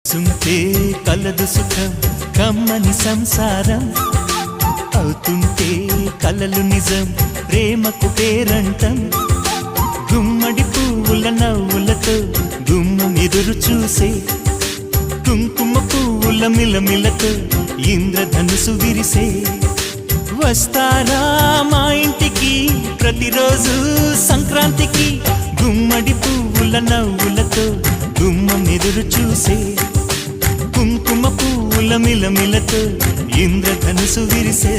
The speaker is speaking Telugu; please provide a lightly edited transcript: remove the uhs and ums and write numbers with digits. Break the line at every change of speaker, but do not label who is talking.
సుంటే కలదు సుఖం కమ్మని సంసారం అవుతుంటే కలలు నిజం ప్రేమకు పేరంటం గుమ్మడి పువ్వుల నవ్వులతో గుమ్మం ఎదురు చూసే కుంకుమ పువ్వుల మిలమిలతో ఇంద్రధనుసు విరిసే వస్తారా మా ఇంటికి ప్రతిరోజు సంక్రాంతికి గుమ్మడి పువ్వుల నవ్వులతో గుమ్మం ఎదురు చూసే కుంకుమ పువ్వుల మిలమిలతో ఇంద్రధనుసు విరిసే